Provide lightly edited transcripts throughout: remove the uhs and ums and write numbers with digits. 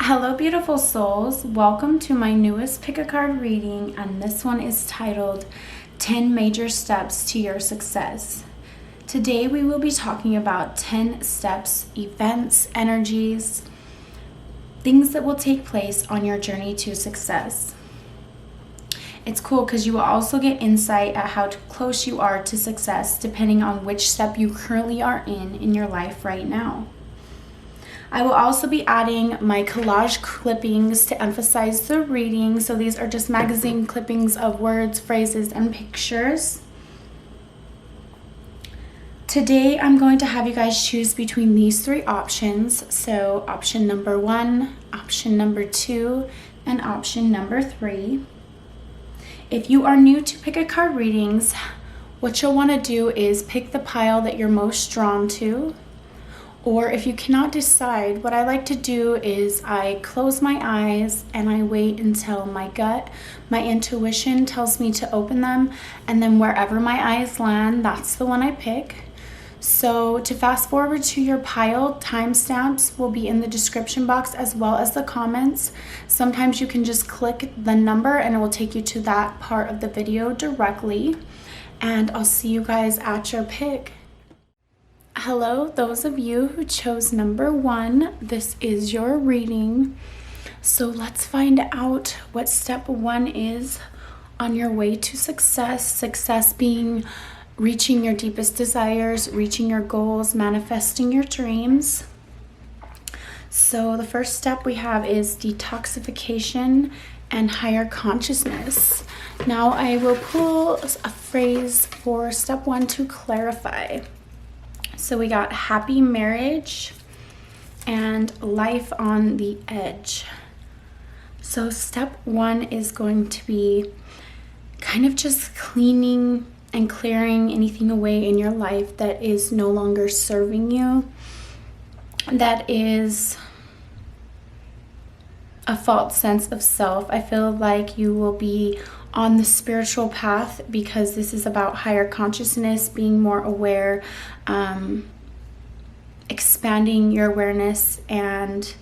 Hello beautiful souls, welcome to my newest pick a card reading, and this one is titled 10 Major Steps to Your Success. Today we will be talking about 10 steps, events, energies, things that will take place on your journey to success. It's cool because you will also get insight at how close you are to success depending on which step you currently are in your life right now. I will also be adding my collage clippings to emphasize the reading. So these are just magazine clippings of words, phrases, and pictures. Today, I'm going to have you guys choose between these three options. So option number 1, option number 2, and option number 3. If you are new to pick a card readings, what you'll want to do is pick the pile that you're most drawn to. Or if you cannot decide, what I like to do is I close my eyes and I wait until my gut, my intuition tells me to open them. And then wherever my eyes land, that's the one I pick. So to fast forward to your pile, timestamps will be in the description box as well as the comments. Sometimes you can just click the number and it will take you to that part of the video directly. And I'll see you guys at your pick. Hello, those of you who chose number 1, this is your reading. So let's find out what step 1 is on your way to success. Success being reaching your deepest desires, reaching your goals, manifesting your dreams. So the first step we have is detoxification and higher consciousness. Now I will pull a phrase for step 1 to clarify. So we got happy marriage and life on the edge. So step 1 is going to be kind of just cleaning and clearing anything away in your life that is no longer serving you, that is a false sense of self. I feel like you will be on the spiritual path because this is about higher consciousness, being more aware, expanding your awareness and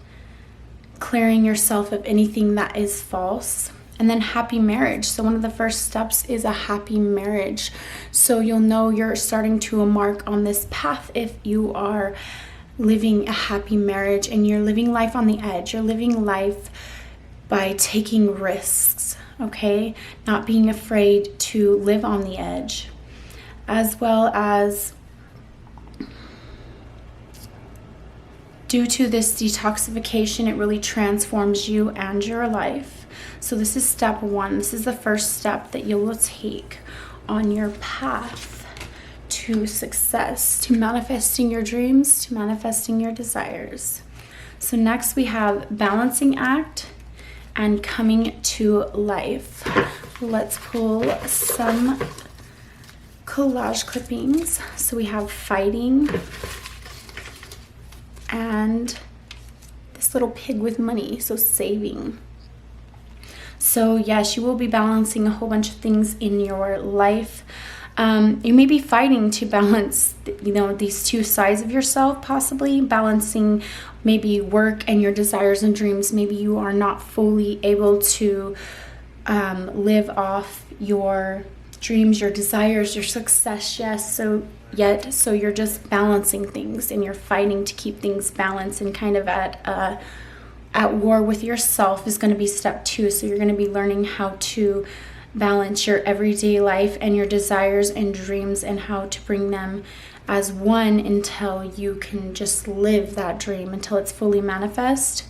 clearing yourself of anything that is false. And then happy marriage. So one of the first steps is a happy marriage. So you'll know you're starting to embark on this path if you are living a happy marriage and you're living life on the edge. You're living life by taking risks, okay? Not being afraid to live on the edge. As well as due to this detoxification, it really transforms you and your life. So this is step 1. This is the first step that you will take on your path to success, to manifesting your dreams, to manifesting your desires. So next we have balancing act and coming to life. Let's pull some collage clippings. So we have fighting and this little pig with money, so saving. So yes, you will be balancing a whole bunch of things in your life. You may be fighting to balance, these two sides of yourself, possibly balancing maybe work and your desires and dreams. Maybe you are not fully able to live off your dreams, your desires, your success, yes. So you're just balancing things and you're fighting to keep things balanced and kind of at war with yourself is going to be step 2. So you're going to be learning how to balance your everyday life and your desires and dreams and how to bring them as one until you can just live that dream until it's fully manifest.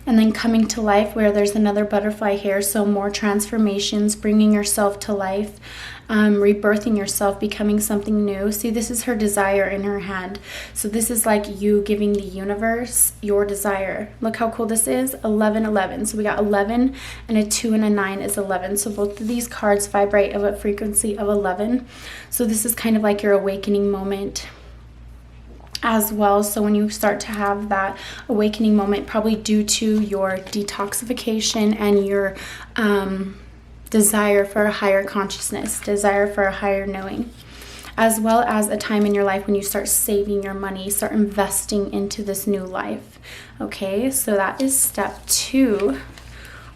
And then coming to life, where there's another butterfly here, so more transformations, bringing yourself to life, rebirthing yourself, becoming something new. See, this is her desire in her hand. So this is like you giving the universe your desire. Look how cool this is, 1111. So we got 11 and a 2 and a 9 is 11. So both of these cards vibrate of a frequency of 11. So this is kind of like your awakening moment as well. So when you start to have that awakening moment, probably due to your detoxification and your desire for a higher consciousness, desire for a higher knowing. as well as a time in your life when you start saving your money, start investing into this new life. Okay, so that is step 2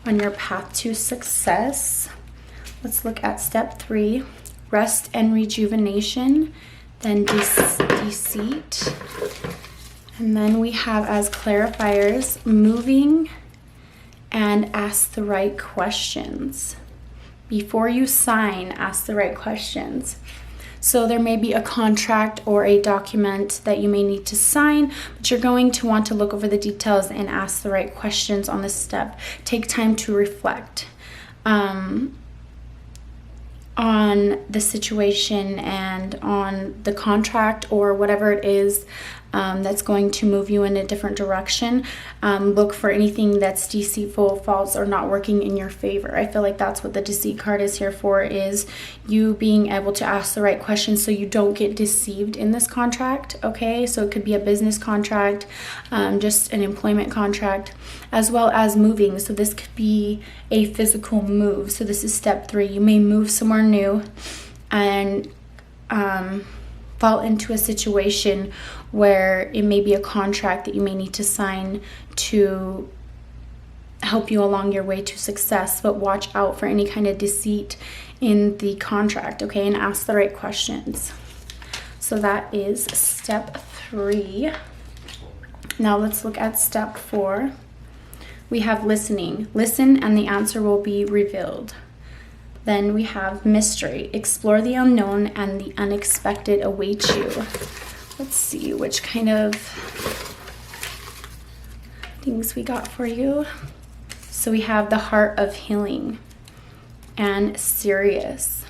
on your path to success. Let's look at step 3, rest and rejuvenation, then deceit. And then we have as clarifiers, moving and ask the right questions. Before you sign, ask the right questions. So there may be a contract or a document that you may need to sign, but you're going to want to look over the details and ask the right questions on this step. Take time to reflect on the situation and on the contract or whatever it is that's going to move you in a different direction. Look for anything that's deceitful, false, or not working in your favor. I feel like that's what the deceit card is here for, is you being able to ask the right questions so you don't get deceived in this contract. Okay, so it could be a business contract, just an employment contract, as well as moving. So this could be a physical move. So this is step 3. You may move somewhere new and fall into a situation where it may be a contract that you may need to sign to help you along your way to success, but watch out for any kind of deceit in the contract, okay, and ask the right questions. So that is step 3. Now let's look at step 4. We have listening. Listen and the answer will be revealed. Then we have mystery. Explore the unknown and the unexpected awaits you. Let's see which kind of things we got for you. So we have the heart of healing and serious.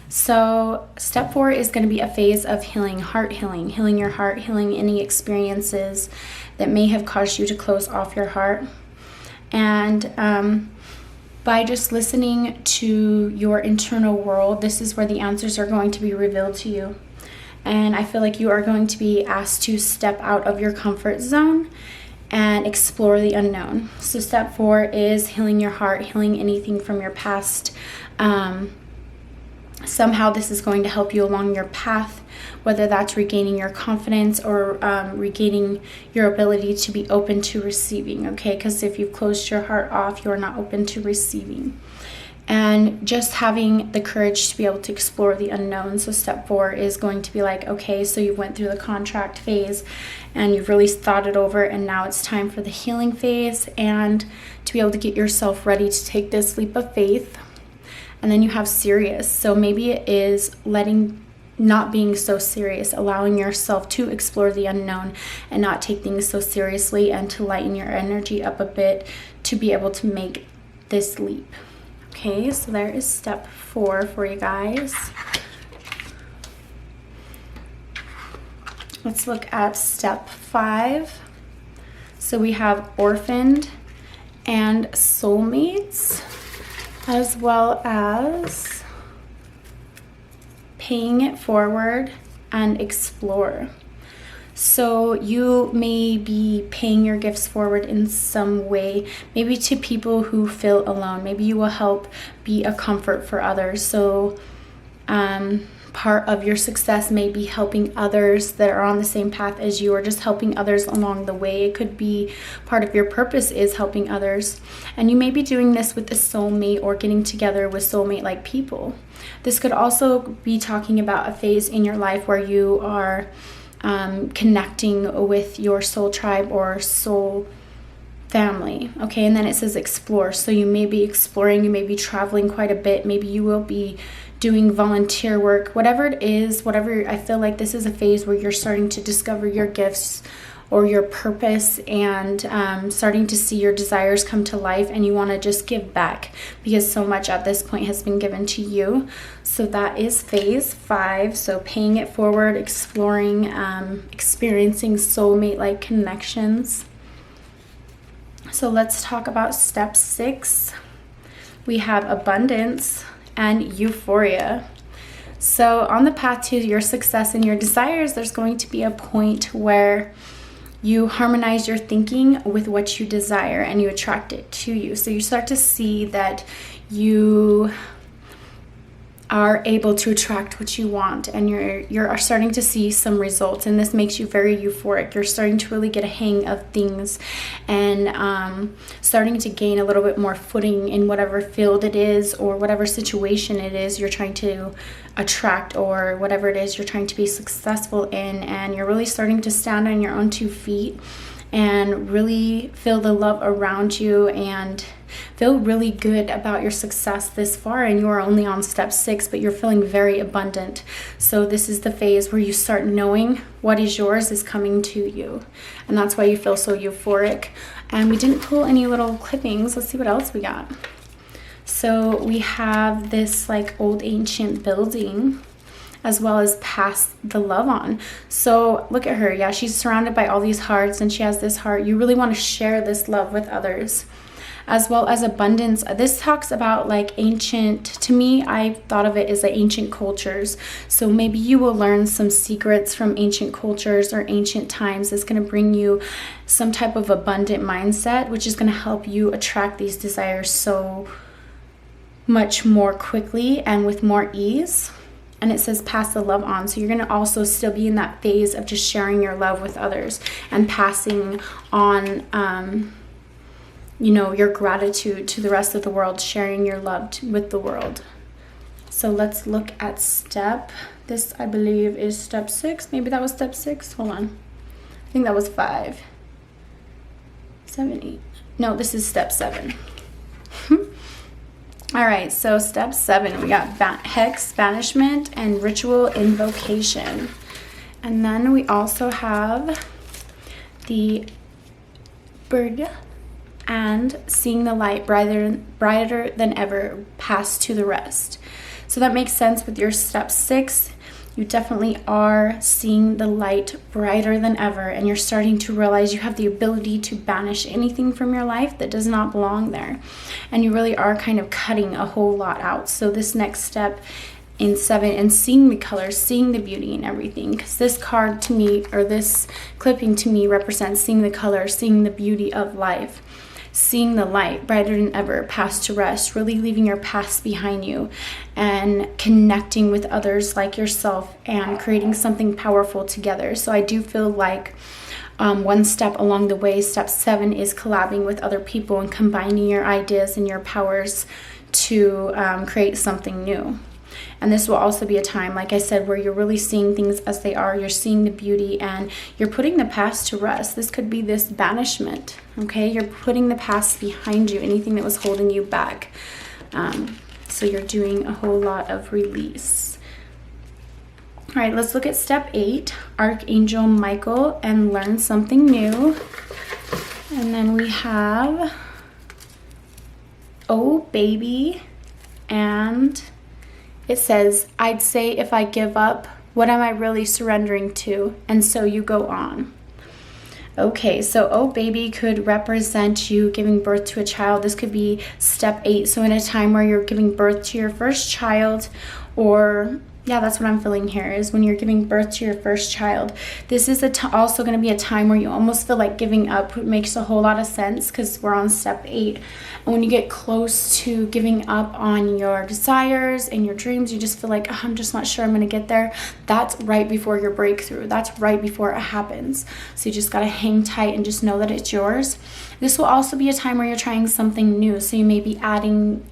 So step 4 is going to be a phase of healing, heart healing, healing your heart, healing any experiences that may have caused you to close off your heart. And by just listening to your internal world, this is where the answers are going to be revealed to you. And I feel like you are going to be asked to step out of your comfort zone and explore the unknown. So step 4 is healing your heart, healing anything from your past. Somehow this is going to help you along your path, whether that's regaining your confidence or regaining your ability to be open to receiving, okay? Because if you've closed your heart off, you're not open to receiving. And just having the courage to be able to explore the unknown. So step 4 is going to be like, okay, so you went through the contract phase and you've really thought it over, and now it's time for the healing phase and to be able to get yourself ready to take this leap of faith. And then you have serious. So maybe it is not being so serious, allowing yourself to explore the unknown and not take things so seriously, and to lighten your energy up a bit to be able to make this leap. Okay, so there is step 4 for you guys. Let's look at step 5. So we have orphaned and soulmates, as well as paying it forward and explore. So you may be paying your gifts forward in some way, maybe to people who feel alone. Maybe you will help be a comfort for others. So part of your success may be helping others that are on the same path as you, or just helping others along the way. It could be part of your purpose is helping others. And you may be doing this with a soulmate or getting together with soulmate-like people. This could also be talking about a phase in your life where you are connecting with your soul tribe or soul family. Okay, and then it says explore. So you may be exploring, you may be traveling quite a bit, maybe you will be doing volunteer work, whatever it is, whatever. I feel like this is a phase where you're starting to discover your gifts or your purpose, and starting to see your desires come to life, and you want to just give back because so much at this point has been given to you. So that is phase 5. So paying it forward, exploring, experiencing soulmate-like connections. So let's talk about step 6. We have abundance and euphoria. So on the path to your success and your desires, there's going to be a point where you harmonize your thinking with what you desire and you attract it to you. So you start to see that you are able to attract what you want, and you're starting to see some results, and this makes you very euphoric. You're starting to really get a hang of things, and starting to gain a little bit more footing in whatever field it is or whatever situation it is you're trying to attract, or whatever it is you're trying to be successful in, and you're really starting to stand on your own 2 feet and really feel the love around you and feel really good about your success this far. And you are only on step 6, but you're feeling very abundant. So this is the phase where you start knowing what is yours is coming to you, and that's why you feel so euphoric. And we didn't pull any little clippings. Let's see what else we got. So we have this like old ancient building, as well as pass the love on. So look at her. Yeah, she's surrounded by all these hearts, and she has this heart. You really want to share this love with others, as well as abundance. This talks about like ancient, to me, I thought of it as the ancient cultures. So maybe you will learn some secrets from ancient cultures or ancient times that's going to bring you some type of abundant mindset, which is going to help you attract these desires so much more quickly and with more ease. And it says pass the love on. So you're going to also still be in that phase of just sharing your love with others and passing on, you know, your gratitude to the rest of the world, sharing your love with the world. So let's look at this I believe is step 6. Maybe that was step 6. Hold on. I think that was 5, 7, 8. No, this is step 7. All right, so step 7, we got hex banishment and ritual invocation. And then we also have the bird and seeing the light brighter than ever, pass to the rest. So that makes sense with your step 6. You definitely are seeing the light brighter than ever, and you're starting to realize you have the ability to banish anything from your life that does not belong there. And you really are kind of cutting a whole lot out. So this next step in 7, and seeing the colors, seeing the beauty in everything, because this card to me, or this clipping to me, represents seeing the color, seeing the beauty of life. Seeing the light brighter than ever, pass to rest, really leaving your past behind you and connecting with others like yourself and creating something powerful together. So I do feel like one step along the way, step 7, is collabing with other people and combining your ideas and your powers to create something new. And this will also be a time, like I said, where you're really seeing things as they are. You're seeing the beauty and you're putting the past to rest. This could be this banishment, okay? You're putting the past behind you, anything that was holding you back. So you're doing a whole lot of release. All right, let's look at step 8, Archangel Michael, and learn something new. And then we have, oh baby, and it says, I'd say if I give up, what am I really surrendering to? And so you go on. Okay, so oh baby could represent you giving birth to a child. This could be step 8. So in a time where you're giving birth to your first child, or yeah, that's what I'm feeling here, is when you're giving birth to your first child. This is also going to be a time where you almost feel like giving up. It makes a whole lot of sense because we're on step 8. And when you get close to giving up on your desires and your dreams, you just feel like, oh, I'm just not sure I'm going to get there. That's right before your breakthrough. That's right before it happens. So you just got to hang tight and just know that it's yours. This will also be a time where you're trying something new. So you may be adding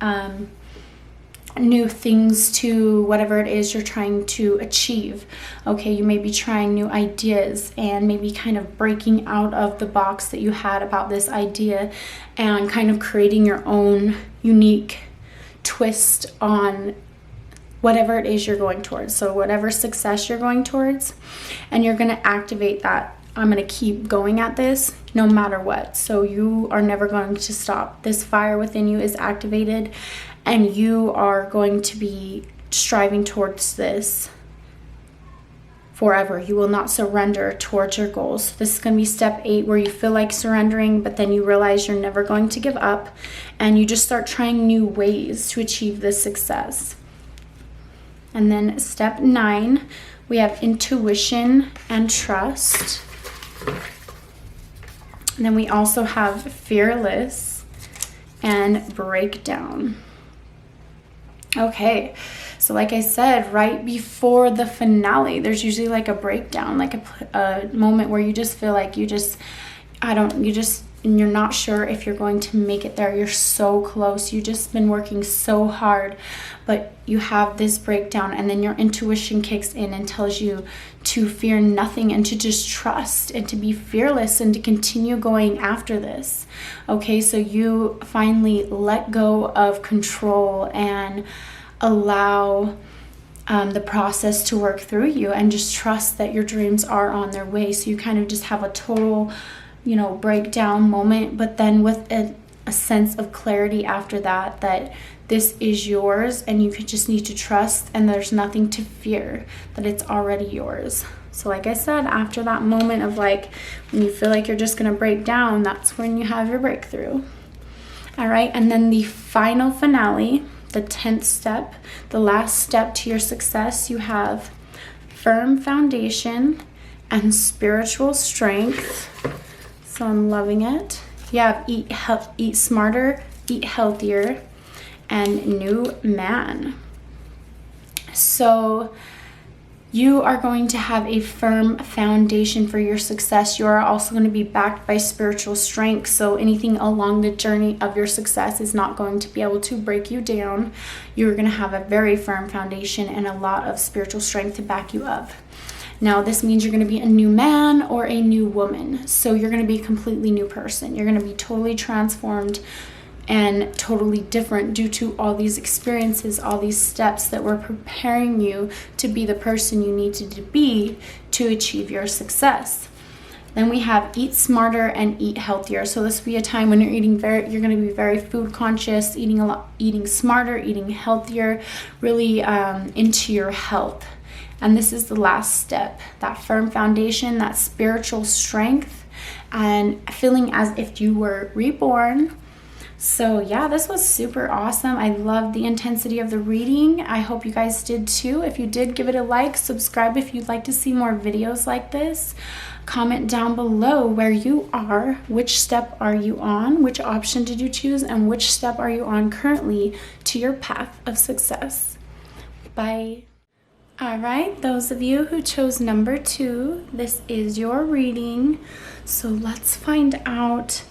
new things to whatever it is you're trying to achieve. Okay, you may be trying new ideas and maybe kind of breaking out of the box that you had about this idea and kind of creating your own unique twist on whatever it is you're going towards. So whatever success you're going towards, and you're going to activate that. I'm going to keep going at this no matter what. So you are never going to stop. This fire within you is activated, and you are going to be striving towards this forever. You will not surrender towards your goals. This is going to be step 8, where you feel like surrendering, but then you realize you're never going to give up, and you just start trying new ways to achieve this success. And then step 9, we have intuition and trust. And then we also have fearless and breakdown. Okay, So like I said, right before the finale, there's usually like a breakdown, like a moment where you just feel like you're not sure if you're going to make it there. You're so close. You've just been working so hard, but you have this breakdown, and then your intuition kicks in and tells you to fear nothing and to just trust and to be fearless and to continue going after this. Okay, so you finally let go of control and allow the process to work through you, and just trust that your dreams are on their way. So you kind of just have a total breakdown moment, but then with a sense of clarity after that this is yours, and you could just need to trust, and there's nothing to fear, that it's already yours. So like I said, after that moment of like when you feel like you're just gonna break down, that's when you have your breakthrough. All right, and then the final finale, the 10th step, the last step to your success, you have firm foundation and spiritual strength. So I'm loving it. You have eat smarter, eat healthier, and new man. So you are going to have a firm foundation for your success. You are also going to be backed by spiritual strength. So anything along the journey of your success is not going to be able to break you down. You're going to have a very firm foundation and a lot of spiritual strength to back you up. Now, this means you're going to be a new man or a new woman. So you're going to be a completely new person. You're going to be totally transformed and totally different due to all these experiences, all these steps that were preparing you to be the person you needed to be to achieve your success. Then we have eat smarter and eat healthier. So this will be a time when you're going to be very food conscious, eating smarter, eating healthier, really into your health. And this is the last step, that firm foundation, that spiritual strength, and feeling as if you were reborn. So yeah, this was super awesome. I loved the intensity of the reading. I hope you guys did too. If you did, give it a like, subscribe if you'd like to see more videos like this. Comment down below where you are, which step are you on, which option did you choose, and which step are you on currently to your path of success. Bye. All right, those of you who chose number 2, this is your reading. So let's find out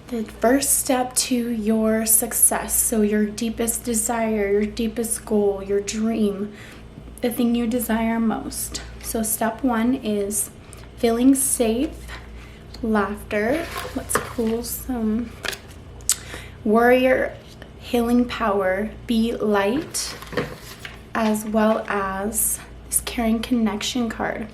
the first step to your success. So your deepest desire, your deepest goal, your dream, the thing you desire most. So step 1 is feeling safe, laughter. Let's pull some warrior healing power, be light, as well as this caring connection card.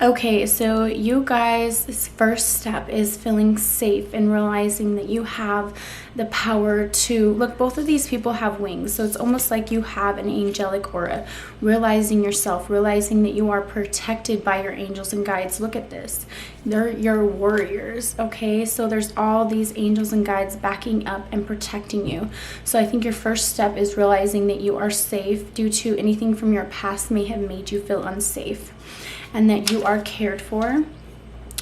Okay, so you guys, this first step is feeling safe and realizing that you have the power to, look, both of these people have wings, so it's almost like you have an angelic aura. Realizing yourself, realizing that you are protected by your angels and guides. Look at this. They're your warriors, okay? So there's all these angels and guides backing up and protecting you. So I think your first step is realizing that you are safe due to anything from your past may have made you feel unsafe, and that you are cared for,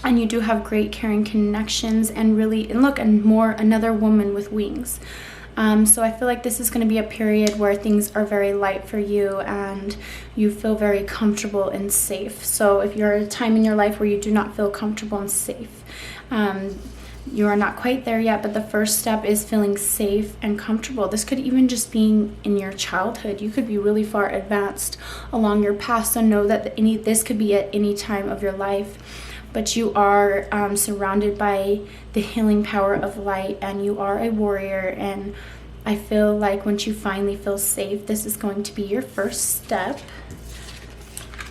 and you do have great caring connections, and really, and look, and more, another woman with wings. So I feel like this is going to be a period where things are very light for you and you feel very comfortable and safe. So if you're at a time in your life where you do not feel comfortable and safe, you are not quite there yet, but the first step is feeling safe and comfortable. This could even just be in your childhood. You could be really far advanced along your path, so know that this could be at any time of your life. But you are surrounded by the healing power of light, and you are a warrior. And I feel like once you finally feel safe, this is going to be your first step.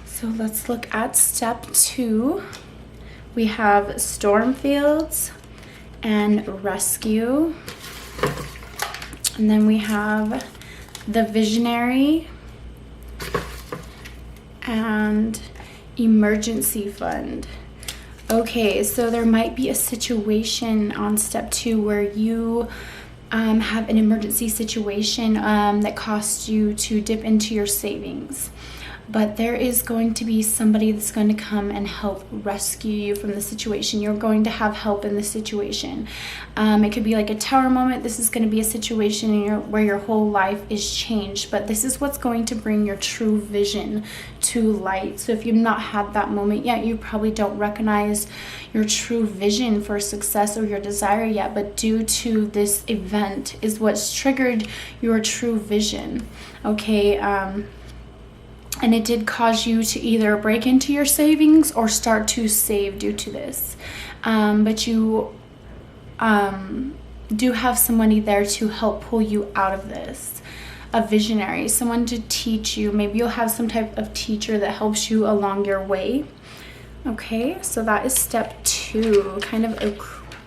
So let's look at step 2. We have storm fields and rescue. And then we have the visionary and emergency fund. Okay, so there might be a situation on step 2 where you have an emergency situation that costs you to dip into your savings. but there is going to be somebody that's going to come and help rescue you from the situation. You're going to have help in the situation. It could be like a tower moment. This is going to be a situation where your whole life is changed, but this is what's going to bring your true vision to light. So if you've not had that moment yet, you probably don't recognize your true vision for success or your desire yet, but due to this event is what's triggered your true vision. Okay, and it did cause you to either break into your savings or start to save due to this. But you do have somebody there to help pull you out of this. A visionary, someone to teach you. Maybe you'll have some type of teacher that helps you along your way. Okay, so that is step 2, kind of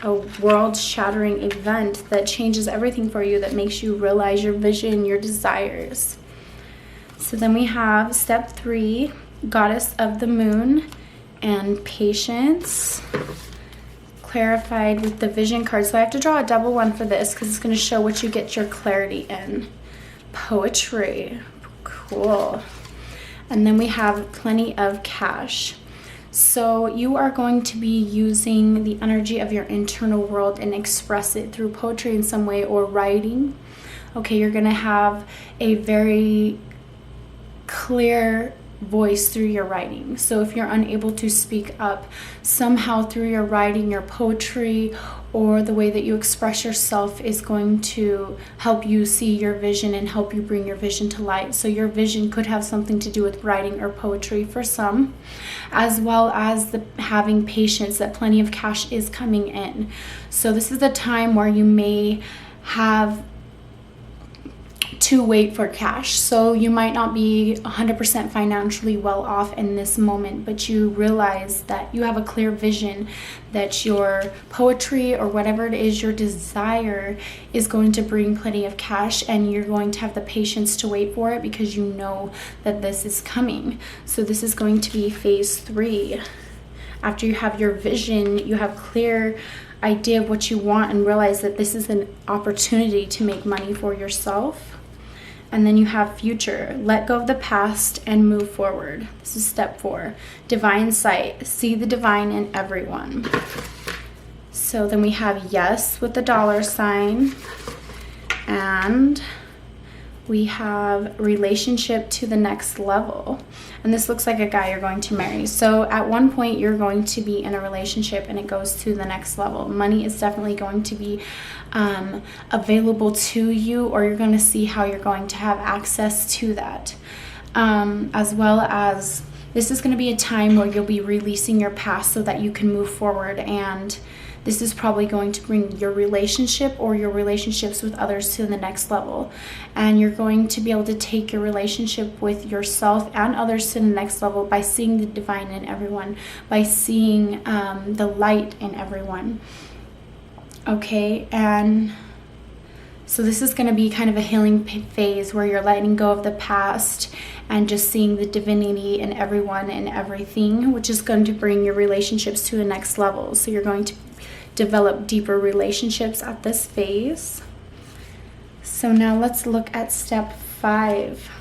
a world-shattering event that changes everything for you, that makes you realize your vision, your desires. So then we have step 3, Goddess of the Moon and Patience, clarified with the Vision card. So I have to draw a double one for this because it's going to show what you get your clarity in. Poetry, cool. And then we have Plenty of Cash. So you are going to be using the energy of your internal world and express it through poetry in some way or writing. Okay, you're going to have a very clear voice through your writing. So if you're unable to speak up, somehow through your writing, your poetry, or the way that you express yourself is going to help you see your vision and help you bring your vision to light. So your vision could have something to do with writing or poetry for some, as well as having patience, that plenty of cash is coming in. So this is a time where you may have to wait for cash. So you might not be 100% financially well off in this moment, but you realize that you have a clear vision that your poetry or whatever it is, your desire is going to bring plenty of cash, and you're going to have the patience to wait for it because you know that this is coming. So this is going to be phase 3. After you have your vision, you have clear idea of what you want and realize that this is an opportunity to make money for yourself. And then you have future. Let go of the past and move forward. This is step 4. Divine sight. See the divine in everyone. So then we have yes with the $sign. And we have relationship to the next level. And this looks like a guy you're going to marry. So at one point you're going to be in a relationship and it goes to the next level. Money is definitely going to be available to you, or you're going to see how you're going to have access to that. As well as this is going to be a time where you'll be releasing your past so that you can move forward, and this is probably going to bring your relationship or your relationships with others to the next level. And you're going to be able to take your relationship with yourself and others to the next level by seeing the divine in everyone, by seeing the light in everyone. Okay, and so this is going to be kind of a healing phase where you're letting go of the past and just seeing the divinity in everyone and everything, which is going to bring your relationships to the next level. So you're going to develop deeper relationships at this phase. So now let's look at step 5.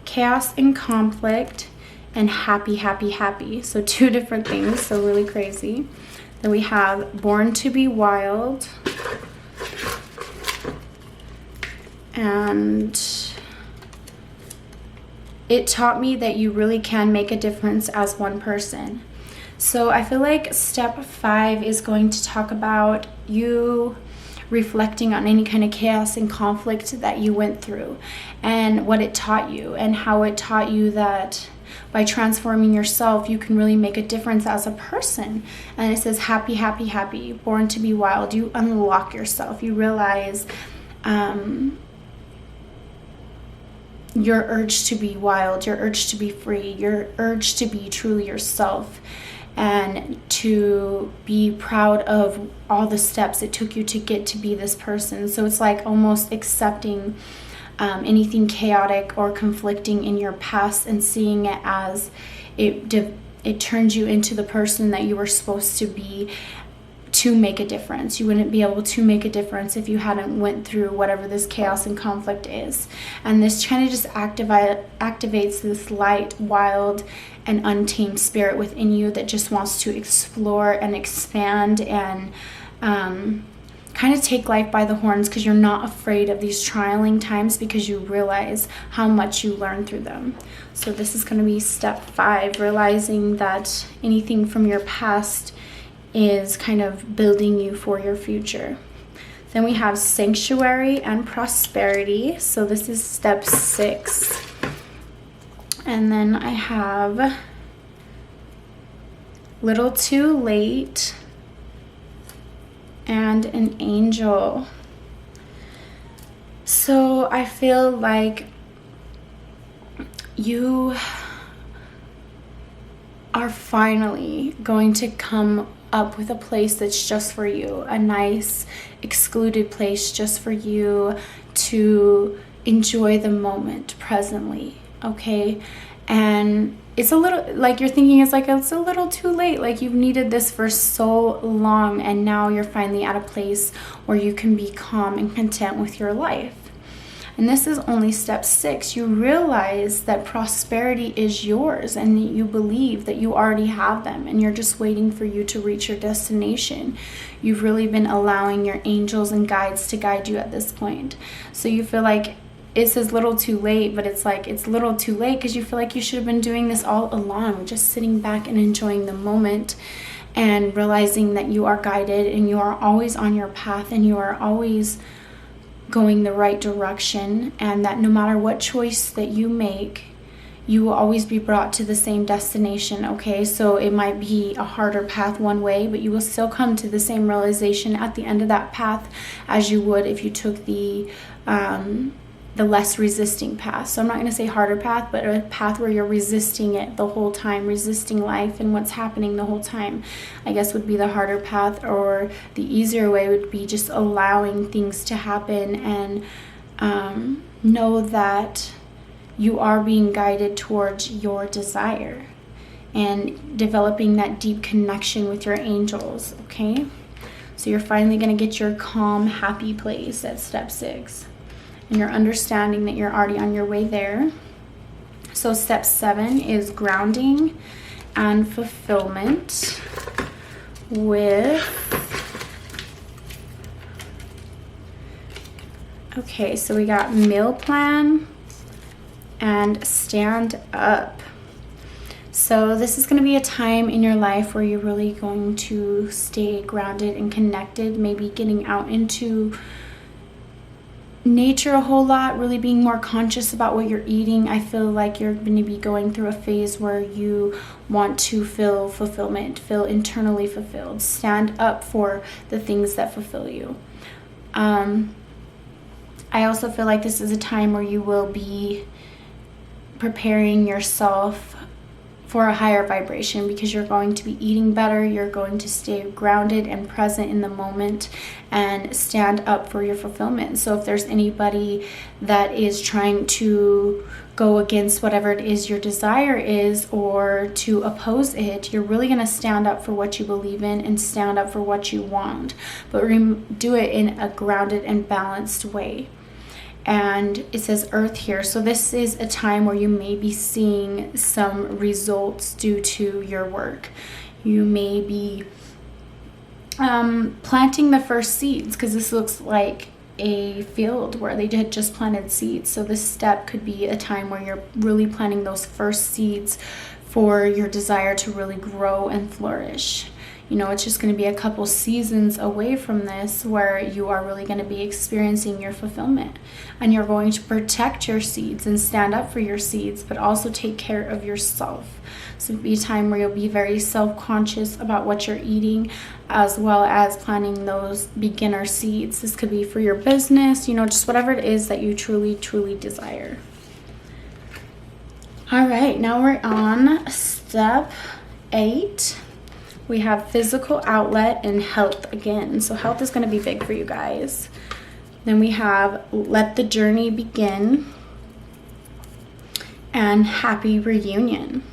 Chaos and conflict and happy, happy, happy. So 2 different things, so really crazy. Then we have born to be wild. And it taught me that you really can make a difference as one person. So I feel like step 5 is going to talk about you reflecting on any kind of chaos and conflict that you went through and what it taught you, and how it taught you that by transforming yourself, you can really make a difference as a person. And it says happy, happy, happy, born to be wild. You unlock yourself. You realize your urge to be wild, your urge to be free, your urge to be truly yourself, and to be proud of all the steps it took you to get to be this person. So it's like almost accepting anything chaotic or conflicting in your past and seeing it as it turns you into the person that you were supposed to be, to make a difference. You wouldn't be able to make a difference if you hadn't went through whatever this chaos and conflict is. And this kind of just activates this light, wild, and untamed spirit within you that just wants to explore and expand and kind of take life by the horns, because you're not afraid of these trialing times because you realize how much you learn through them. So this is going to be step 5, realizing that anything from your past is kind of building you for your future. Then we have sanctuary and prosperity. So this is step 6. And then I have little too late and an angel. So I feel like you are finally going to come up with a place that's just for you, a nice excluded place just for you to enjoy the moment presently, okay? And it's a little, like, you're thinking it's like, it's a little too late. Like, you've needed this for so long, and now you're finally at a place where you can be calm and content with your life. And this is only step 6. You realize that prosperity is yours, and you believe that you already have them, and you're just waiting for you to reach your destination. You've really been allowing your angels and guides to guide you at this point. So you feel like it says little too late, but it's like it's little too late because you feel like you should have been doing this all along, just sitting back and enjoying the moment and realizing that you are guided and you are always on your path and you are always going the right direction, and that no matter what choice that you make, you will always be brought to the same destination, okay? So it might be a harder path one way, but you will still come to the same realization at the end of that path as you would if you took the less resisting path. So I'm not going to say harder path, but a path where you're resisting it the whole time, resisting life and what's happening the whole time, I guess would be the harder path. Or the easier way would be just allowing things to happen and know that you are being guided towards your desire and developing that deep connection with your angels, okay? So you're finally going to get your calm, happy place at step 6. And you're understanding that you're already on your way there. So step 7 is grounding and fulfillment with, okay, so we got meal plan and stand up. So this is going to be a time in your life where you're really going to stay grounded and connected, maybe getting out into nature a whole lot, really being more conscious about what you're eating. I feel like you're going to be going through a phase where you want to feel fulfillment, feel internally fulfilled, stand up for the things that fulfill you. I also feel like this is a time where you will be preparing yourself for a higher vibration, because you're going to be eating better, you're going to stay grounded and present in the moment and stand up for your fulfillment. So if there's anybody that is trying to go against whatever it is your desire is or to oppose it, you're really going to stand up for what you believe in and stand up for what you want, but do it in a grounded and balanced way. And it says Earth here. So this is a time where you may be seeing some results due to your work. You may be planting the first seeds, because this looks like a field where they had just planted seeds. So this step could be a time where you're really planting those first seeds for your desire to really grow and flourish. You know, it's just going to be a couple seasons away from this where you are really going to be experiencing your fulfillment, and you're going to protect your seeds and stand up for your seeds, but also take care of yourself. So it'll be a time where you'll be very self-conscious about what you're eating, as well as planting those beginner seeds. This could be for your business, you know, just whatever it is that you truly, truly desire. All right, now we're on step 8. We have physical outlet and health again. So health is going to be big for you guys. Then we have let the journey begin and happy reunion.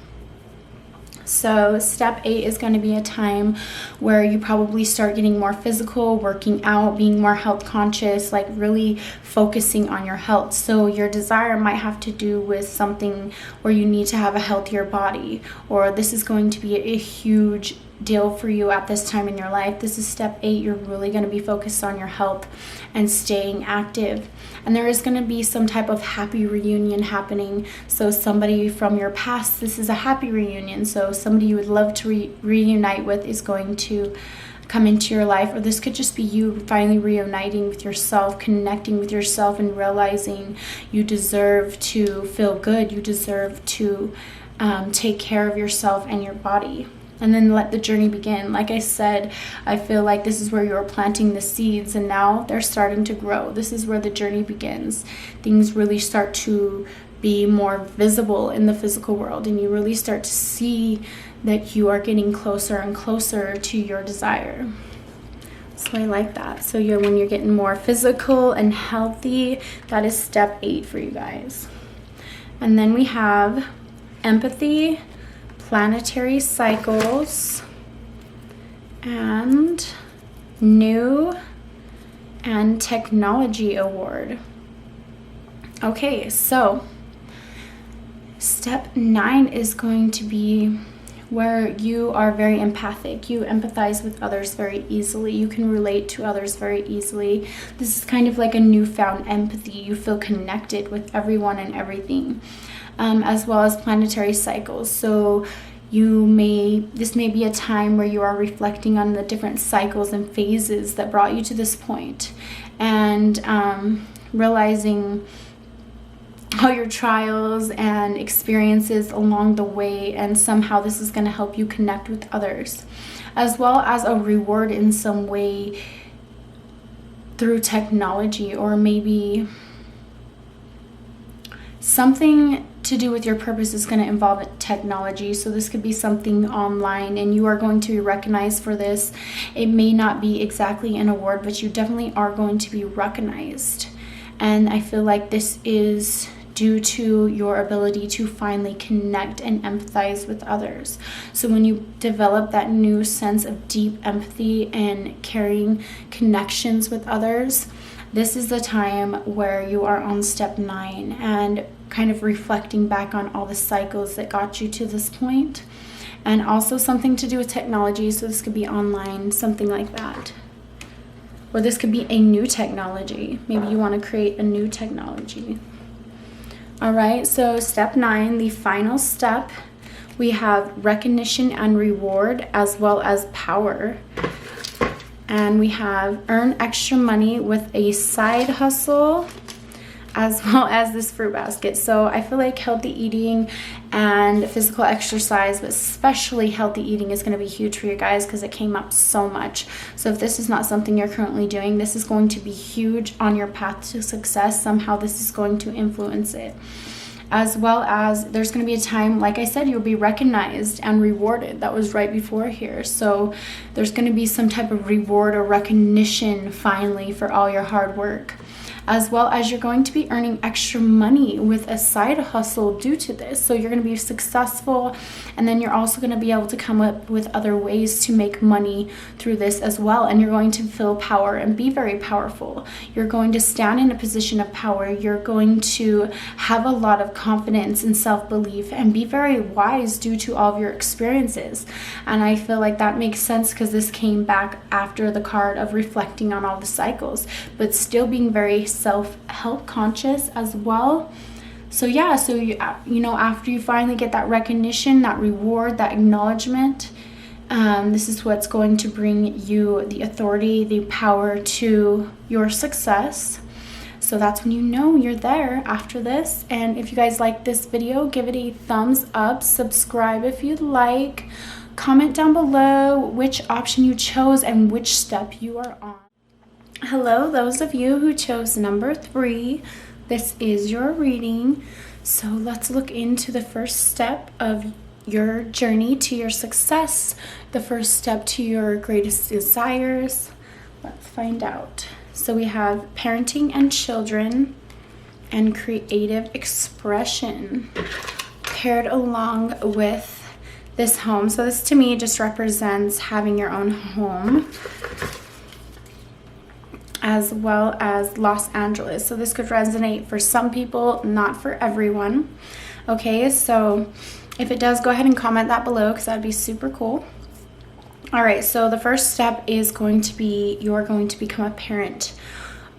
So step 8 is going to be a time where you probably start getting more physical, working out, being more health conscious, like really focusing on your health. So your desire might have to do with something where you need to have a healthier body, or this is going to be a huge deal for you at this time in your life. This is step 8. You're really going to be focused on your health and staying active. And there is going to be some type of happy reunion happening. So somebody from your past, this is a happy reunion. So somebody you would love to reunite with is going to come into your life, or this could just be you finally reuniting with yourself, connecting with yourself, and realizing you deserve to feel good. You deserve to take care of yourself and your body. And then let the journey begin. Like I said, I feel like this is where you're planting the seeds, and now they're starting to grow. This is where the journey begins. Things really start to be more visible in the physical world, and you really start to see that you are getting closer and closer to your desire. So I like that. So when you're getting more physical and healthy, that is step 8 for you guys. And then we have empathy, planetary cycles, and new and technology award. Okay, so step 9 is going to be where you are very empathic. You empathize with others very easily. You can relate to others very easily. This is kind of like a newfound empathy. You feel connected with everyone and everything. As well as planetary cycles. So this may be a time where you are reflecting on the different cycles and phases that brought you to this point, and realizing all your trials and experiences along the way, and somehow this is going to help you connect with others, as well as a reward in some way through technology, or maybe something to do with your purpose is going to involve technology. So this could be something online, and you are going to be recognized for this. It may not be exactly an award, but you definitely are going to be recognized. And I feel like this is due to your ability to finally connect and empathize with others. So when you develop that new sense of deep empathy and carrying connections with others, this is the time where you are on step 9 and kind of reflecting back on all the cycles that got you to this point. And also something to do with technology. So this could be online, something like that. Or this could be a new technology. Maybe you want to create a new technology. All right, so step 9, the final step, we have recognition and reward, as well as power. And we have earn extra money with a side hustle, as well as this fruit basket. So I feel like healthy eating and physical exercise, but especially healthy eating, is going to be huge for you guys because it came up so much. So if this is not something you're currently doing, this is going to be huge on your path to success. Somehow this is going to influence it. As well as there's going to be a time, like I said, you'll be recognized and rewarded. That was right before here. So there's going to be some type of reward or recognition finally for all your hard work. As well as you're going to be earning extra money with a side hustle due to this. So you're going to be successful, and then you're also going to be able to come up with other ways to make money through this as well. And you're going to feel power and be very powerful. You're going to stand in a position of power. You're going to have a lot of confidence and self-belief and be very wise due to all of your experiences. And I feel like that makes sense because this came back after the card of reflecting on all the cycles, but still being very self-help conscious as well. So yeah, so you know, after you finally get that recognition, that reward, that acknowledgement, this is what's going to bring you the authority, the power to your success. So that's when you know you're there after this. And if you guys like this video, give it a thumbs up, subscribe if you'd like, comment down below which option you chose and which step you are on. Hello, those of you who chose number 3, this is your reading. So let's look into the first step of your journey to your success, the first step to your greatest desires. Let's find out. So we have parenting and children and creative expression paired along with this home. So this to me just represents having your own home, as well as Los Angeles. So this could resonate for some people, not for everyone. Okay, so if it does, go ahead and comment that below because that'd be super cool. All right, so the first step is going to be you're going to become a parent.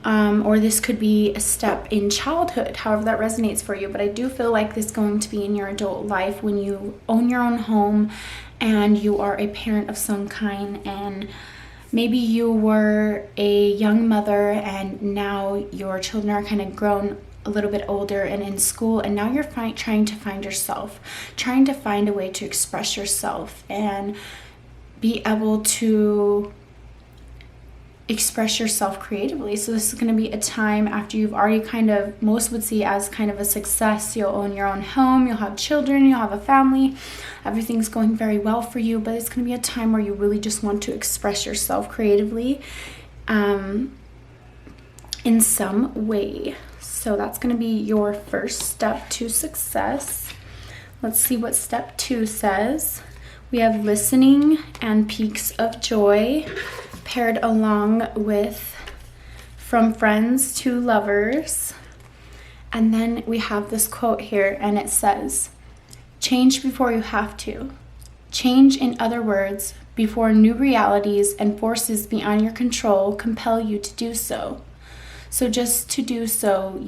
Or this could be a step in childhood, however that resonates for you. But I do feel like this is going to be in your adult life when you own your own home and you are a parent of some kind, and maybe you were a young mother and now your children are kind of grown a little bit older and in school, and now you're trying to find yourself, trying to find a way to express yourself and be able to express yourself creatively. So this is going to be a time after you've already kind of, most would see as kind of a success. You'll own your own home, you'll have children, you'll have a family, everything's going very well for you, but it's going to be a time where you really just want to express yourself creatively in some way. So that's going to be your first step to success. Let's see what step 2 says. We have listening and peaks of joy, paired along with from friends to lovers. And then we have this quote here, and it says, change before you have to. Change, in other words, before new realities and forces beyond your control compel you to do so. So just to do so,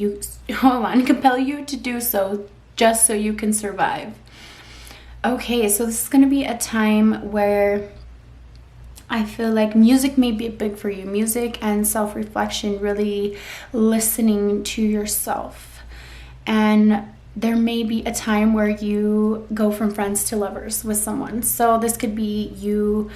compel you to do so just so you can survive. Okay, so this is going to be a time where I feel like music may be big for you. Music and self-reflection, really listening to yourself. And there may be a time where you go from friends to lovers with someone. So this could be you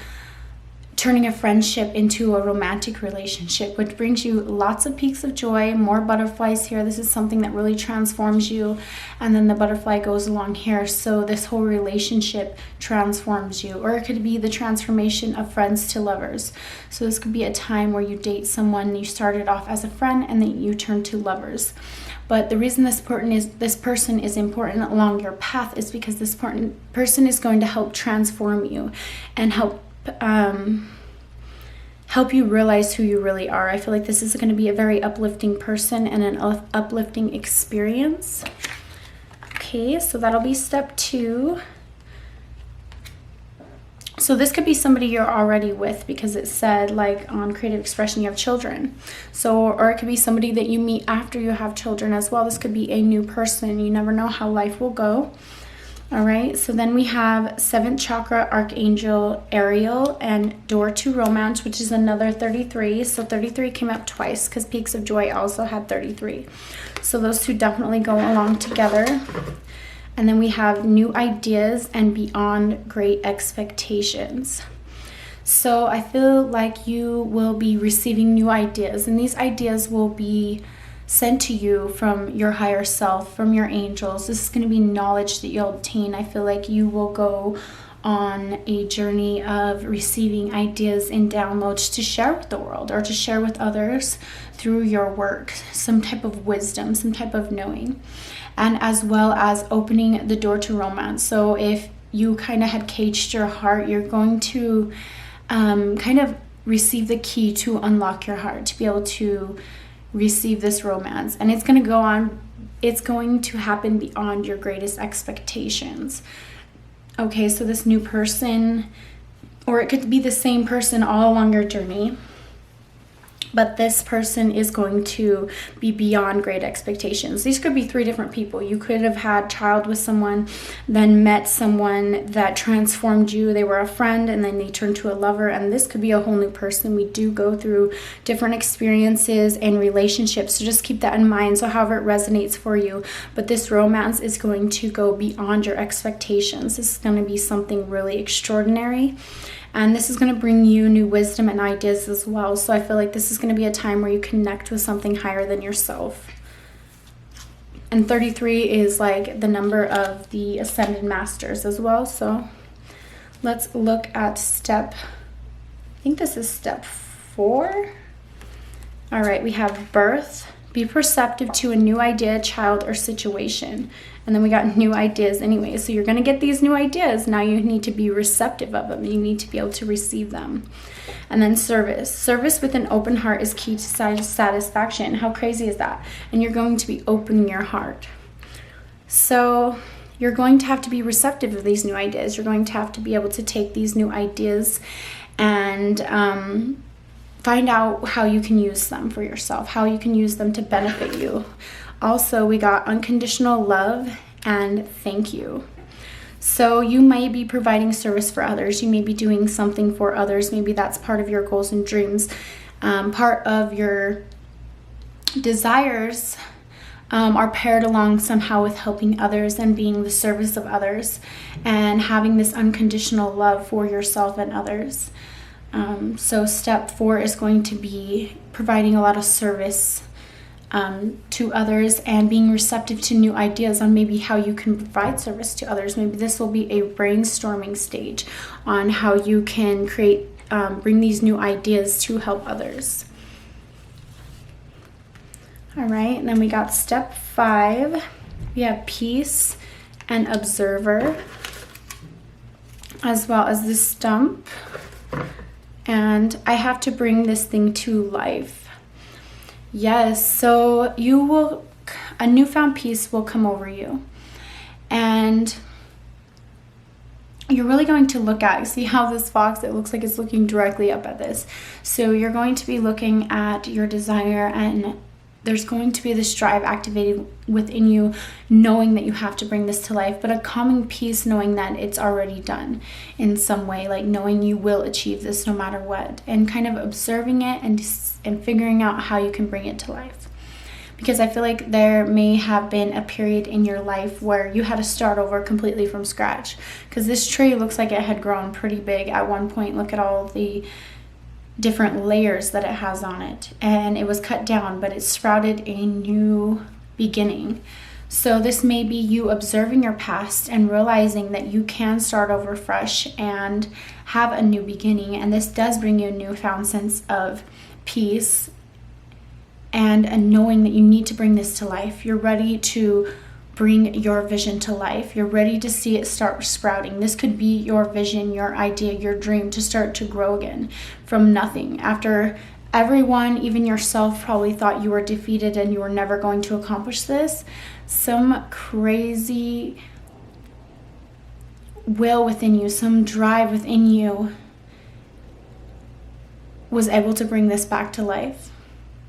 turning a friendship into a romantic relationship, which brings you lots of peaks of joy, more butterflies here. This is something that really transforms you, and then the butterfly goes along here. So this whole relationship transforms you, or it could be the transformation of friends to lovers. So this could be a time where you date someone, you started off as a friend and then you turn to lovers. But the reason this person is important along your path is because this person is going to help transform you and help you realize who you really are. I feel like this is going to be a very uplifting person and an uplifting experience. Okay, so that'll be step 2. So this could be somebody you're already with, because it said like on creative expression you have children. So, or it could be somebody that you meet after you have children as well. This could be a new person. You never know how life will go. All right, so then we have 7th chakra archangel Ariel and door to romance, which is another 33. So 33 came up twice because peaks of joy also had 33. So those two definitely go along together. And then we have new ideas and beyond great expectations. So I feel like you will be receiving new ideas, and these ideas will be sent to you from your higher self, from your angels. This is going to be knowledge that you'll obtain. I feel like you will go on a journey of receiving ideas and downloads to share with the world or to share with others through your work, some type of wisdom, some type of knowing, and as well as opening the door to romance. So if you kind of had caged your heart, you're going to kind of receive the key to unlock your heart, to be able to receive this romance. And it's going to go on, it's going to happen beyond your greatest expectations. Okay, so this new person, or it could be the same person all along your journey, but this person is going to be beyond great expectations. These could be 3 different people. You could have had a child with someone, then met someone that transformed you. They were a friend and then they turned to a lover, and this could be a whole new person. We do go through different experiences and relationships, so just keep that in mind. So however it resonates for you, but this romance is going to go beyond your expectations. This is going to be something really extraordinary. And this is going to bring you new wisdom and ideas as well. So I feel like this is going to be a time where you connect with something higher than yourself. And 33 is like the number of the Ascended Masters as well. So let's look at I think this is step 4. All right, we have birth, Be perceptive to a new idea, child, or situation. And then we got new ideas anyway. So you're going to get these new ideas. Now you need to be receptive of them. You need to be able to receive them. And then service. Service with an open heart is key to satisfaction. How crazy is that? And you're going to be opening your heart. So you're going to have to be receptive of these new ideas. You're going to have to be able to take these new ideas and find out how you can use them for yourself, how you can use them to benefit you. Also, we got unconditional love and thank you. So you may be providing service for others. You may be doing something for others. Maybe that's part of your goals and dreams. Part of your desires are paired along somehow with helping others and being the service of others and having this unconditional love for yourself and others. So step 4 is going to be providing a lot of service to others and being receptive to new ideas on maybe how you can provide service to others. Maybe this will be a brainstorming stage on how you can bring these new ideas to help others. All right, and then we got step 5. We have peace and observer, as well as the stump. And I have to bring this thing to life. Yes, so a newfound peace will come over you. And you're really going to see how this fox, it looks like it's looking directly up at this. So you're going to be looking at your desire, and there's going to be this drive activated within you, knowing that you have to bring this to life, but a calming peace knowing that it's already done in some way, like knowing you will achieve this no matter what, and kind of observing it and figuring out how you can bring it to life. Because I feel like there may have been a period in your life where you had to start over completely from scratch, because this tree looks like it had grown pretty big at one point. Look at all the different layers that it has on it, and it was cut down, but it sprouted a new beginning. So this may be you observing your past and realizing that you can start over fresh and have a new beginning, and this does bring you a newfound sense of peace and a knowing that you need to bring this to life. You're ready to bring your vision to life. You're ready to see it start sprouting. This could be your vision, your idea, your dream to start to grow again from nothing. After everyone, even yourself, probably thought you were defeated and you were never going to accomplish this, some crazy will within you, some drive within you was able to bring this back to life.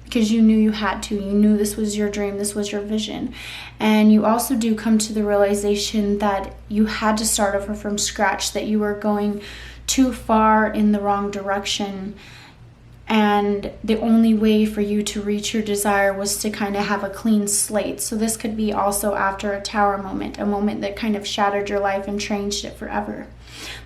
Because you knew you had to. You knew this was your dream, this was your vision. And you also do come to the realization that you had to start over from scratch, that you were going too far in the wrong direction. And the only way for you to reach your desire was to kind of have a clean slate. So this could be also after a tower moment, a moment that kind of shattered your life and changed it forever.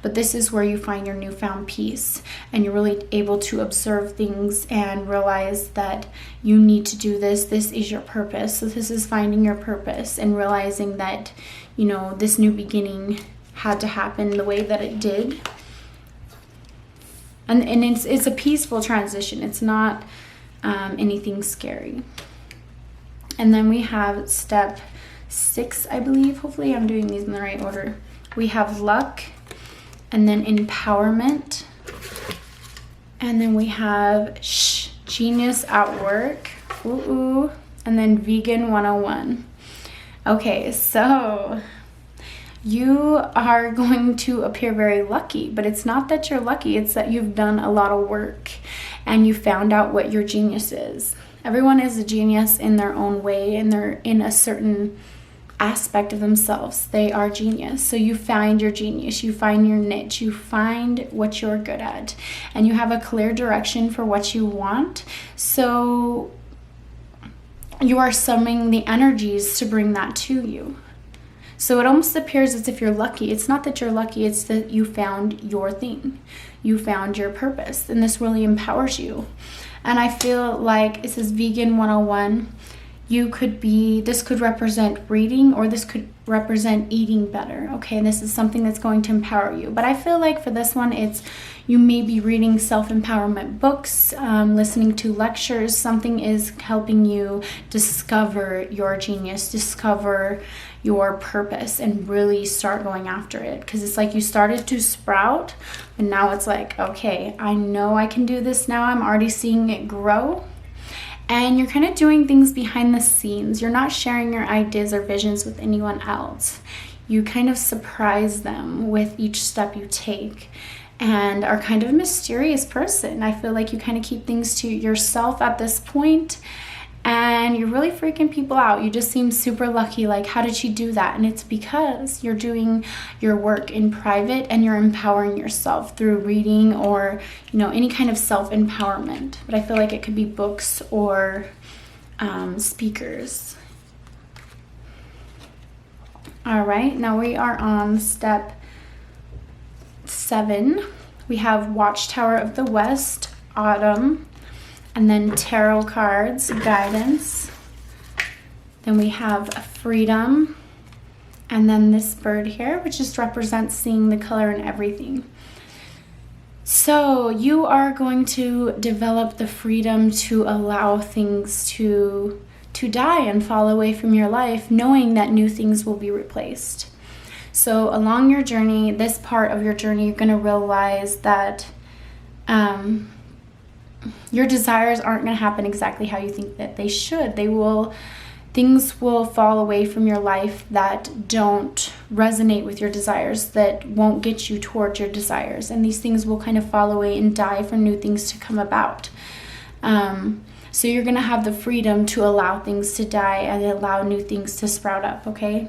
But this is where you find your newfound peace, and you're really able to observe things and realize that you need to do this. This is your purpose. So this is finding your purpose and realizing that, this new beginning had to happen the way that it did. And it's a peaceful transition. It's not anything scary. And then we have step 6, I believe. Hopefully I'm doing these in the right order. We have luck, and then empowerment, and then we have genius at work, and then vegan 101. Okay, so you are going to appear very lucky, but it's not that you're lucky, it's that you've done a lot of work and you found out what your genius is. Everyone is a genius in their own way, and they're in a certain aspect of themselves. They are genius. So you find your genius, you find your niche, you find what you're good at, and you have a clear direction for what you want. So you are summoning the energies to bring that to you. So it almost appears as if you're lucky. It's not that you're lucky, it's that you found your thing. You found your purpose, and this really empowers you. And I feel like it says vegan 101. This could represent reading, or this could represent eating better. Okay, this is something that's going to empower you. But I feel like for this one, it's you may be reading self-empowerment books, listening to lectures. Something is helping you discover your genius, discover your purpose, and really start going after it. Because it's like you started to sprout, and now it's like, okay, I know I can do this now. I'm already seeing it grow. And you're kind of doing things behind the scenes. You're not sharing your ideas or visions with anyone else. You kind of surprise them with each step you take, and are kind of a mysterious person. I feel like you kind of keep things to yourself at this point, and you're really freaking people out. You just seem super lucky. Like, how did she do that? And it's because you're doing your work in private, and you're empowering yourself through reading or, you know, any kind of self-empowerment. But I feel like it could be books or speakers. All right, now we are on step 7. We have Watchtower of the West, Autumn, and then tarot cards, guidance. Then we have Freedom, and then this bird here, which just represents seeing the color in everything. So you are going to develop the freedom to allow things to die and fall away from your life, knowing that new things will be replaced. So along your journey, this part of your journey, you're going to realize that your desires aren't going to happen exactly how you think that they should. Things will fall away from your life that don't resonate with your desires, that won't get you towards your desires. And these things will kind of fall away and die for new things to come about. So you're going to have the freedom to allow things to die and allow new things to sprout up, okay?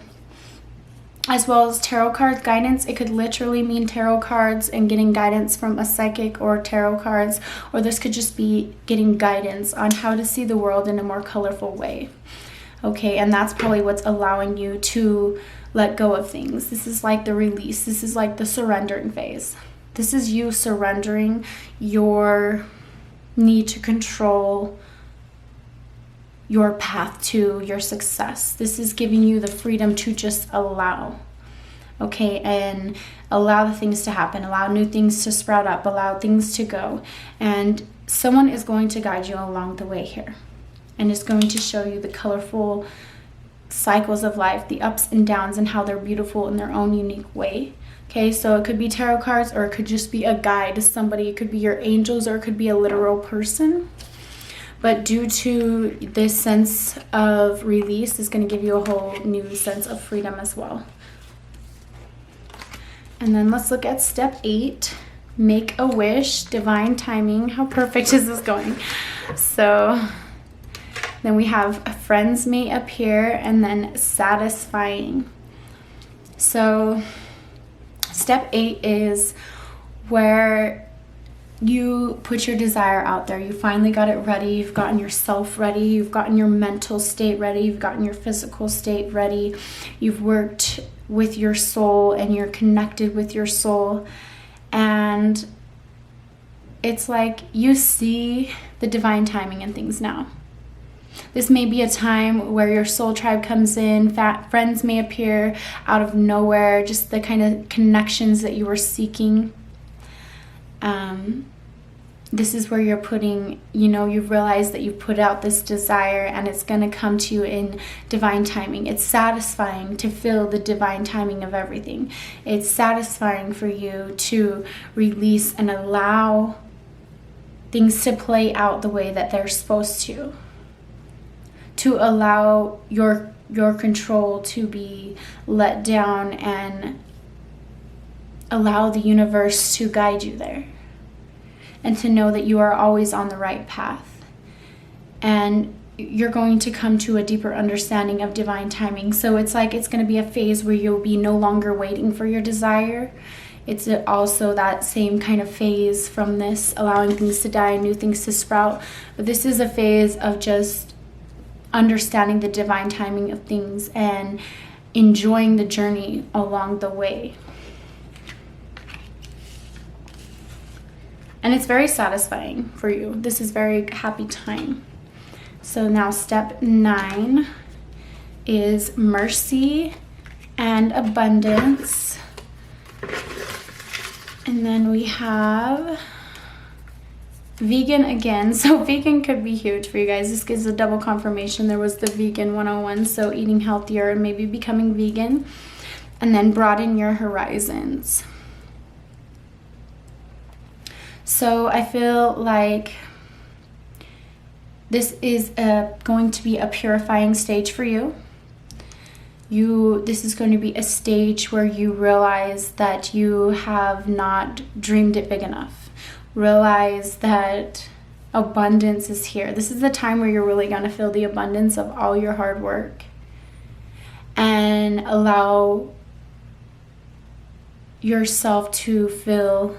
As well as tarot card guidance. It could literally mean tarot cards and getting guidance from a psychic or tarot cards, or this could just be getting guidance on how to see the world in a more colorful way. Okay, and that's probably what's allowing you to let go of things. This is like the release. This is like the surrendering phase. This is you surrendering your need to control your path to your success. This is giving you the freedom to just allow, okay, and allow the things to happen, allow new things to sprout up, allow things to go. And someone is going to guide you along the way here, and is going to show you the colorful cycles of life, the ups and downs, and how they're beautiful in their own unique way. Okay, so it could be tarot cards, or it could just be a guide to somebody. It could be your angels, or it could be a literal person. But due to this sense of release, is going to give you a whole new sense of freedom as well. And then let's look at step 8, make a wish, divine timing. How perfect is this going? So then we have friends may appear, and then satisfying. So step 8 is where you put your desire out there. You finally got it ready. You've gotten yourself ready. You've gotten your mental state ready. You've gotten your physical state ready. You've worked with your soul, and you're connected with your soul. And it's like you see the divine timing in things now. This may be a time where your soul tribe comes in, friends may appear out of nowhere, just the kind of connections that you were seeking. This is where you're putting, you've realized that you've put out this desire, and it's going to come to you in divine timing. It's satisfying to feel the divine timing of everything. It's satisfying for you to release and allow things to play out the way that they're supposed to allow your control to be let down, and allow the universe to guide you there, and to know that you are always on the right path. And you're going to come to a deeper understanding of divine timing. So it's like it's going to be a phase where you'll be no longer waiting for your desire. It's also that same kind of phase from this, allowing things to die and new things to sprout. But this is a phase of just understanding the divine timing of things and enjoying the journey along the way. And it's very satisfying for you. This is very happy time. So now step 9 is mercy and abundance. And then we have vegan again. So vegan could be huge for you guys. This gives a double confirmation. There was the vegan 101, so eating healthier and maybe becoming vegan. And then broaden your horizons. So I feel like this is going to be a purifying stage for you. This is going to be a stage where you realize that you have not dreamed it big enough. Realize that abundance is here. This is the time where you're really going to feel the abundance of all your hard work, and allow yourself to feel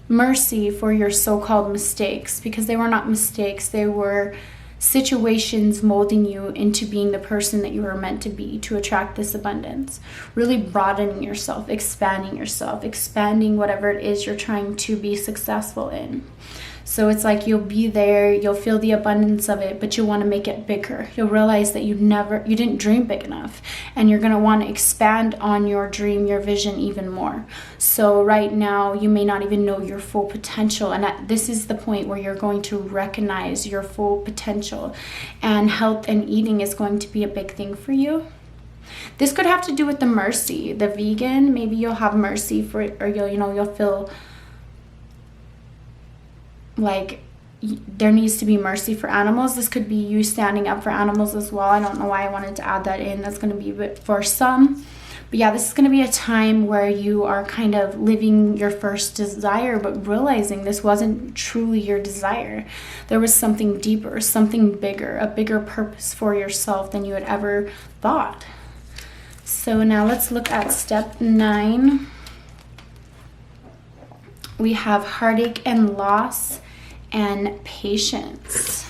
mercy for your so-called mistakes, because they were not mistakes. They were situations molding you into being the person that you were meant to be to attract this abundance. Really broadening yourself, expanding whatever it is you're trying to be successful in. So it's like you'll be there, you'll feel the abundance of it, but you want to make it bigger. You'll realize that you didn't dream big enough, and you're going to want to expand on your dream, your vision even more. So right now you may not even know your full potential, and this is the point where you're going to recognize your full potential, and health and eating is going to be a big thing for you. This could have to do with the mercy, the vegan. Maybe you'll have mercy for it, or you'll feel like there needs to be mercy for animals. This could be you standing up for animals as well. I don't know why I wanted to add that in. That's going to be a bit for some. But yeah, this is going to be a time where you are kind of living your first desire, but realizing this wasn't truly your desire. There was something deeper, something bigger, a bigger purpose for yourself than you had ever thought. So now let's look at step 9. We have heartache and loss and patience,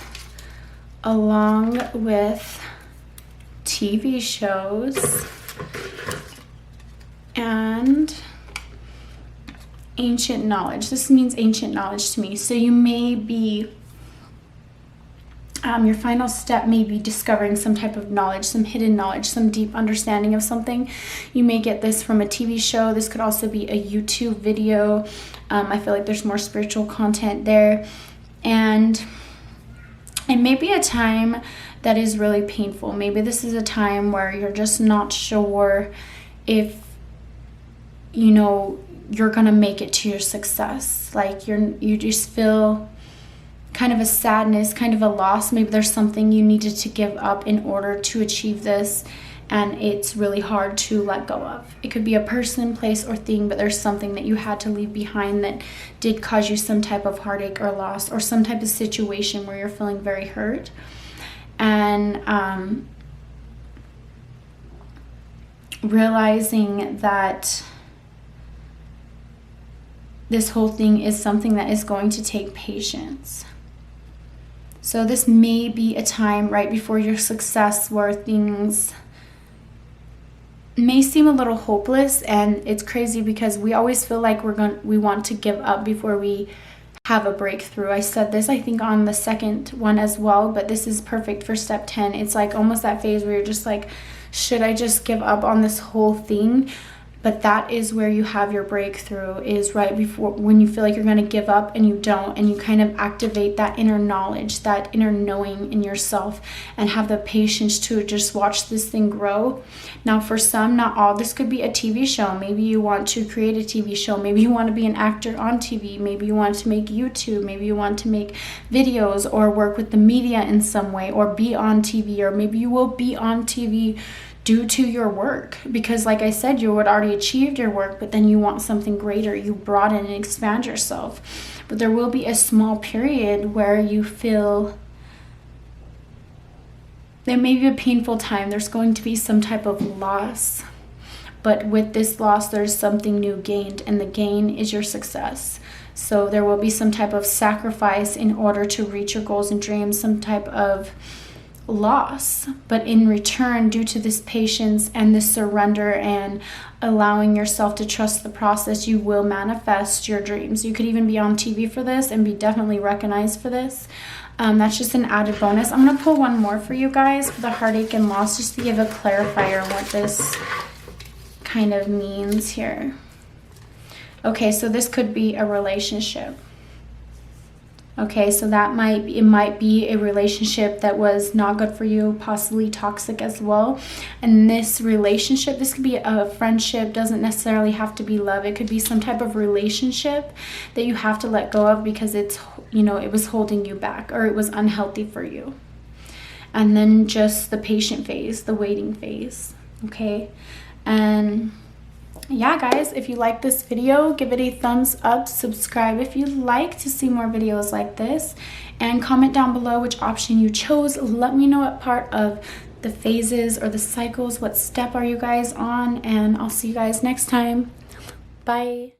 along with TV shows and ancient knowledge. This means ancient knowledge to me. So you may be, your final step may be discovering some type of knowledge, some hidden knowledge, some deep understanding of something. You may get this from a TV show. This could also be a YouTube video. I feel like there's more spiritual content there. And it may be a time that is really painful. Maybe this is a time where you're just not sure if, you're going to make it to your success. Like you just feel kind of a sadness, kind of a loss. Maybe there's something you needed to give up in order to achieve this, and it's really hard to let go of. It could be a person, place, or thing, but there's something that you had to leave behind that did cause you some type of heartache or loss, or some type of situation where you're feeling very hurt. And realizing that this whole thing is something that is going to take patience. So this may be a time right before your success where things may seem a little hopeless, and it's crazy because we always feel like we want to give up before we have a breakthrough. I said this, I think, on the second one as well, but this is perfect for step 10. It's like almost that phase where you're just like, should I just give up on this whole thing? But that is where you have your breakthrough, is right before, when you feel like you're going to give up and you don't, and you kind of activate that inner knowledge, that inner knowing in yourself, and have the patience to just watch this thing grow. Now for some, not all, this could be a TV show. Maybe you want to create a TV show. Maybe you want to be an actor on TV. Maybe you want to make YouTube. Maybe you want to make videos or work with the media in some way, or be on TV, or maybe you will be on TV due to your work, because like I said, you had already achieved your work, but then you want something greater. You broaden and expand yourself. But there will be a small period where you feel there may be a painful time. There's going to be some type of loss, but with this loss there's something new gained, and the gain is your success. So there will be some type of sacrifice in order to reach your goals and dreams, some type of loss, but in return, due to this patience and this surrender and allowing yourself to trust the process, you will manifest your dreams. You could even be on TV for this and be definitely recognized for this. That's just an added bonus. I'm going to pull one more for you guys for the heartache and loss, just to give a clarifier on what this kind of means here. Okay, so this could be a relationship. Okay, so it might be a relationship that was not good for you, possibly toxic as well. And this relationship, this could be a friendship, doesn't necessarily have to be love. It could be some type of relationship that you have to let go of because it's, you know, it was holding you back or it was unhealthy for you. And then just the patient phase, the waiting phase. Okay, and yeah, guys, if you like this video, give it a thumbs up, subscribe if you'd like to see more videos like this, and comment down below which option you chose. Let me know what part of the phases or the cycles, what step are you guys on, and I'll see you guys next time. Bye.